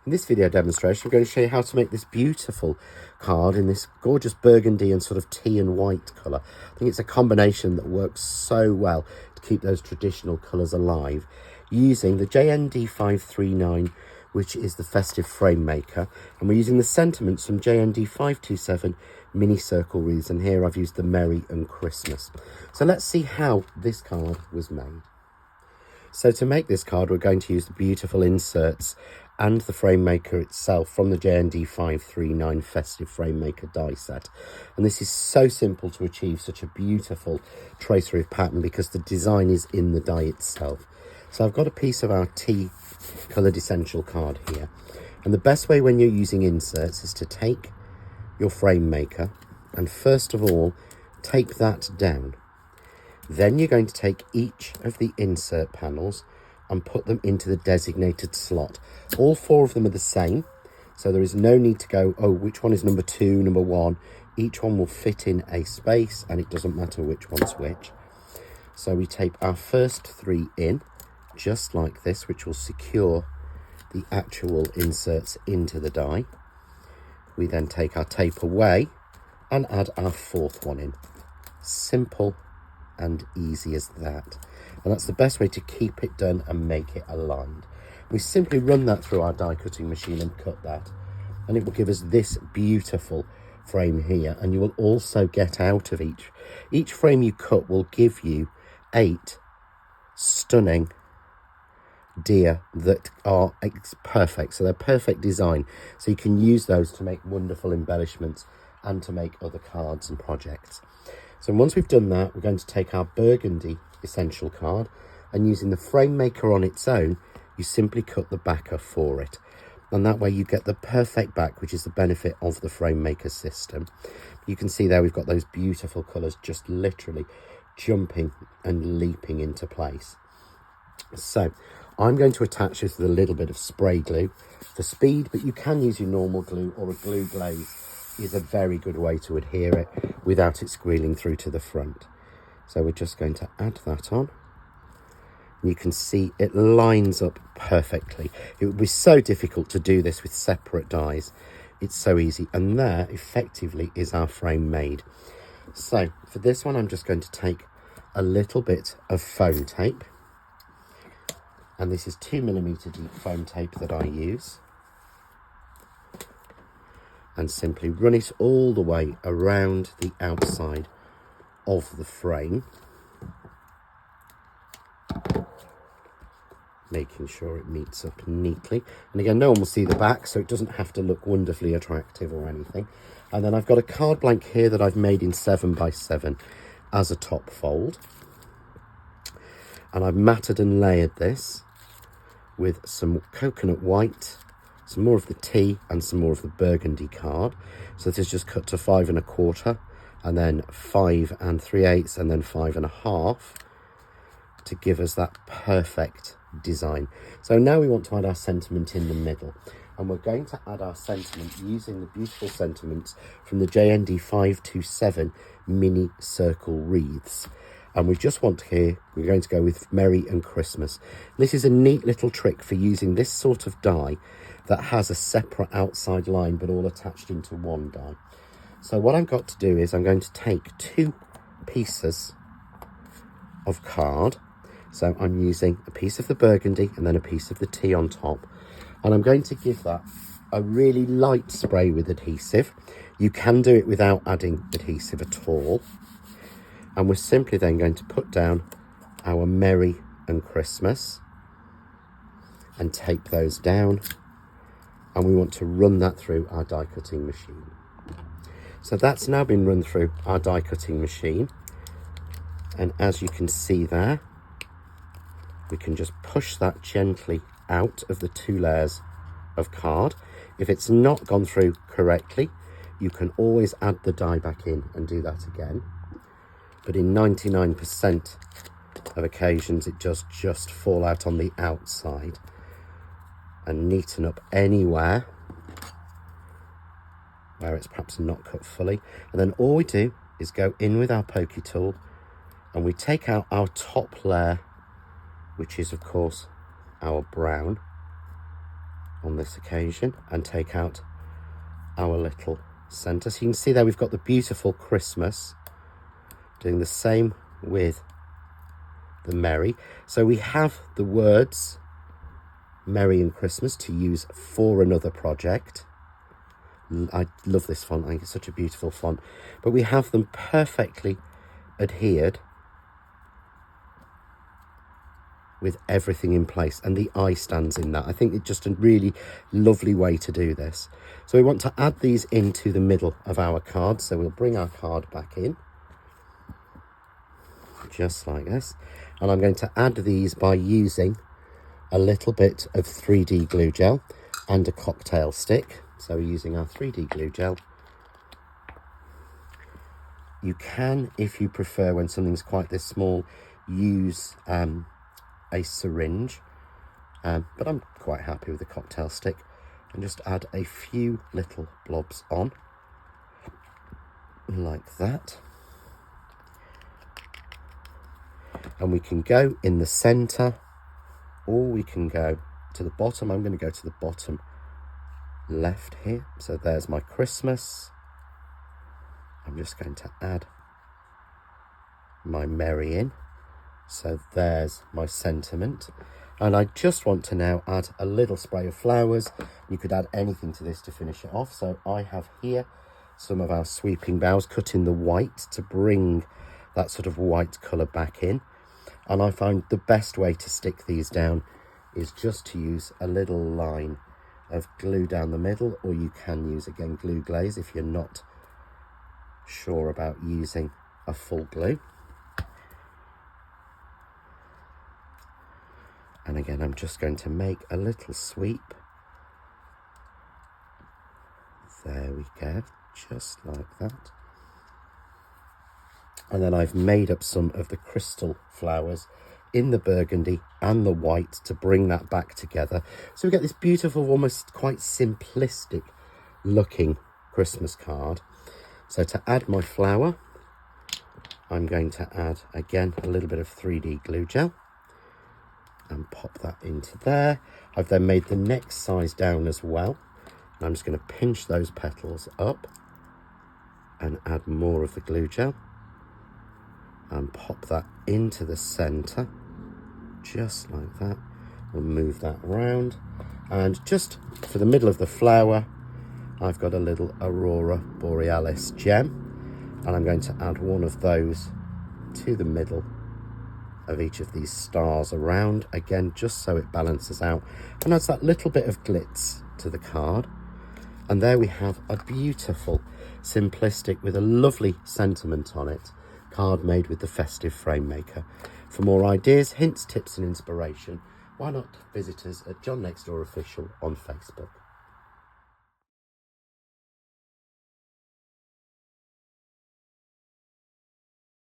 In this video demonstration, I'm going to show you how to make this beautiful card in this gorgeous burgundy and sort of tea and white colour. I think it's a combination that works so well to keep those traditional colours alive using the JND539, which is the festive frame maker, and we're using the sentiments from JND527 mini circle wreaths, and here I've used the Merry and Christmas. So let's see how this card was made. So to make this card, we're going to use the beautiful inserts and the frame maker itself from the JND539 festive frame maker die set. And this is so simple to achieve such a beautiful tracery of pattern because the design is in the die itself. So I've got a piece of our tea coloured essential card here, and the best way when you're using inserts is to take your frame maker and first of all tape that down. Then you're going to take each of the insert panels and put them into the designated slot. All four of them are the same, so there is no need to go, oh, which one is number 2, number 1. Each one will fit in a space and it doesn't matter which one's which. So we tape our first 3 in, just like this, which will secure the actual inserts into the die. We then take our tape away and add our 4th one in. Simple and easy as that. And that's the best way to keep it done and make it aligned. We simply run that through our die cutting machine and cut that, and it will give us this beautiful frame here. And you will also get out of each frame you cut will give you 8 stunning deer that are perfect. So they're perfect design, so you can use those to make wonderful embellishments and to make other cards and projects. So once we've done that, we're going to take our burgundy essential card, and using the frame maker on its own, you simply cut the backer for it, and that way you get the perfect back, which is the benefit of the frame maker system. You can see there we've got those beautiful colours just literally jumping and leaping into place. So I'm going to attach this with a little bit of spray glue for speed, but you can use your normal glue, or a glue glaze is a very good way to adhere it without it squealing through to the front. So we're just going to add that on. You can see it lines up perfectly. It would be so difficult to do this with separate dies. It's so easy, and there effectively is our frame made. So for this one, I'm just going to take a little bit of foam tape, and this is 2mm deep foam tape that I use, and simply run it all the way around the outside of the frame, making sure it meets up neatly. And again, no one will see the back, so it doesn't have to look wonderfully attractive or anything. And then I've got a card blank here that I've made in 7x7 as a top fold, and I've matted and layered this with some coconut white, some more of the tea, and some more of the burgundy card. So this is just cut to 5 1/4, and then 5 3/8, and then 5 1/2 to give us that perfect design. So now we want to add our sentiment in the middle, and we're going to add our sentiment using the beautiful sentiments from the JND527 mini circle wreaths. And we just want here, we're going to go with Merry and Christmas. This is a neat little trick for using this sort of die that has a separate outside line but all attached into one die. So what I've got to do is I'm going to take 2 pieces of card. So I'm using a piece of the burgundy and then a piece of the tea on top, and I'm going to give that a really light spray with adhesive. You can do it without adding adhesive at all. And we're simply then going to put down our Merry and Christmas and tape those down, and we want to run that through our die cutting machine. So that's now been run through our die cutting machine, and as you can see there, we can just push that gently out of the 2 layers of card. If it's not gone through correctly, you can always add the die back in and do that again. But in 99% of occasions, it does just fall out on the outside and neaten up anywhere where it's perhaps not cut fully. And then all we do is go in with our pokey tool and we take out our top layer, which is of course our brown, on this occasion and take out our little centre. So you can see there we've got the beautiful Christmas, doing the same with the Merry. So we have the words Merry and Christmas to use for another project. I love this font. I think it's such a beautiful font. But we have them perfectly adhered with everything in place, and the eye stands in that. I think it's just a really lovely way to do this. So we want to add these into the middle of our card. So we'll bring our card back in, just like this. And I'm going to add these by using a little bit of 3D glue gel and a cocktail stick. So we're using our 3D glue gel. You can, if you prefer, when something's quite this small, use a syringe, but I'm quite happy with the cocktail stick, and just add a few little blobs on like that. And we can go in the center, or we can go to the bottom. I'm going to go to the bottom left here. So there's my Christmas. I'm just going to add my Merry in. So there's my sentiment. And I just want to now add a little spray of flowers. You could add anything to this to finish it off. So I have here some of our sweeping boughs cut in the white to bring that sort of white colour back in. And I find the best way to stick these down is just to use a little line of glue down the middle, or you can use, again, glue glaze if you're not sure about using a full glue. And again, I'm just going to make a little sweep. There we go, just like that. And then I've made up some of the crystal flowers in the burgundy and the white to bring that back together. So we get this beautiful, almost quite simplistic looking Christmas card. So to add my flower, I'm going to add, again, a little bit of 3D glue gel and pop that into there. I've then made the next size down as well. And I'm just going to pinch those petals up and add more of the glue gel and pop that into the center, just like that. We'll move that around, and just for the middle of the flower, I've got a little Aurora Borealis gem, and I'm going to add one of those to the middle of each of these stars around, again, just so it balances out and adds that little bit of glitz to the card. And there we have a beautiful, simplistic, with a lovely sentiment on it, card made with the Festive Frame Maker. For more ideas, hints, tips and inspiration, why not visit us at John Next Door Official on Facebook.